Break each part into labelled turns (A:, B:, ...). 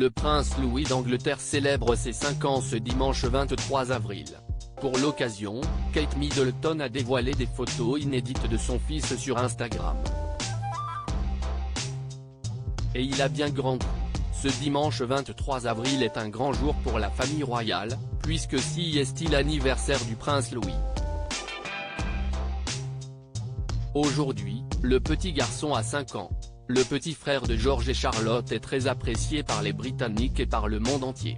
A: Le prince Louis d'Angleterre célèbre ses 5 ans ce dimanche 23 avril. Pour l'occasion, Kate Middleton a dévoilé des photos inédites de son fils sur Instagram. Et il a bien grandi. Ce dimanche 23 avril est un grand jour pour la famille royale, puisque c'est l'anniversaire du prince Louis. Aujourd'hui, le petit garçon a 5 ans. Le petit frère de George et Charlotte est très apprécié par les Britanniques et par le monde entier.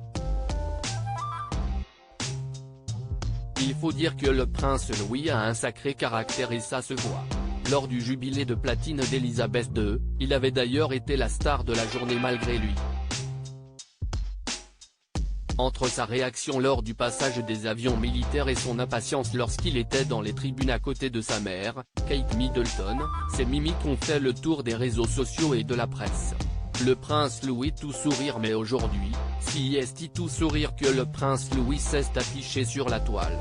A: Il faut dire que le prince Louis a un sacré caractère et ça se voit. Lors du jubilé de platine d'Elisabeth II, il avait d'ailleurs été la star de la journée malgré lui. Entre sa réaction lors du passage des avions militaires et son impatience lorsqu'il était dans les tribunes à côté de sa mère, Kate Middleton, ses mimiques ont fait le tour des réseaux sociaux et de la presse. Le prince Louis tout sourire, mais aujourd'hui, c'est tout sourire que le prince Louis s'est affiché sur la toile.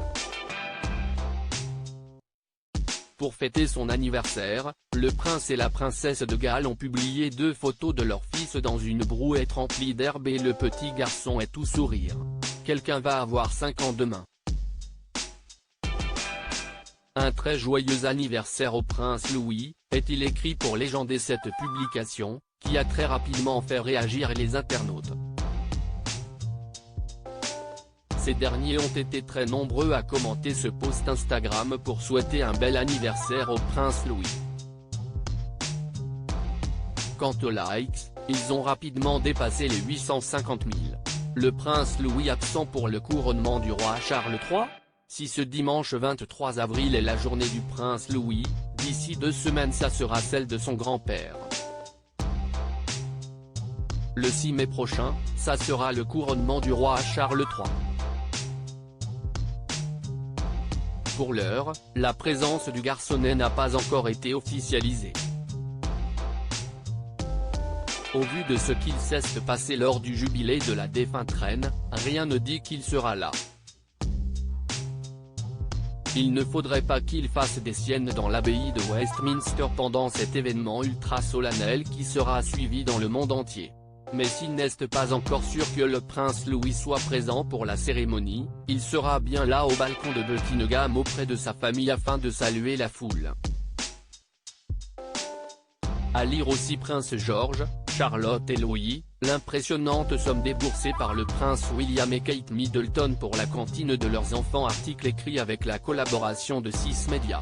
A: Pour fêter son anniversaire, le prince et la princesse de Galles ont publié 2 photos de leur fils dans une brouette remplie d'herbe et le petit garçon est tout sourire. Quelqu'un va avoir 5 ans demain. Un très joyeux anniversaire au prince Louis, est-il écrit pour légender cette publication, qui a très rapidement fait réagir les internautes. Ces derniers ont été très nombreux à commenter ce post Instagram pour souhaiter un bel anniversaire au prince Louis. Quant aux likes, ils ont rapidement dépassé les 850 000. Le prince Louis absent pour le couronnement du roi Charles III ? Si ce dimanche 23 avril est la journée du prince Louis, d'ici 2 semaines ça sera celle de son grand-père. Le 6 mai prochain, ça sera le couronnement du roi Charles III. Pour l'heure, la présence du garçonnet n'a pas encore été officialisée. Au vu de ce qu'il s'est passé lors du jubilé de la défunte reine, rien ne dit qu'il sera là. Il ne faudrait pas qu'il fasse des siennes dans l'abbaye de Westminster pendant cet événement ultra solennel qui sera suivi dans le monde entier. Mais s'il n'est pas encore sûr que le prince Louis soit présent pour la cérémonie, il sera bien là au balcon de Buckingham auprès de sa famille afin de saluer la foule. À lire aussi Prince George, Charlotte et Louis, l'impressionnante somme déboursée par le prince William et Kate Middleton pour la cantine de leurs enfants, article écrit avec la collaboration de 6 médias.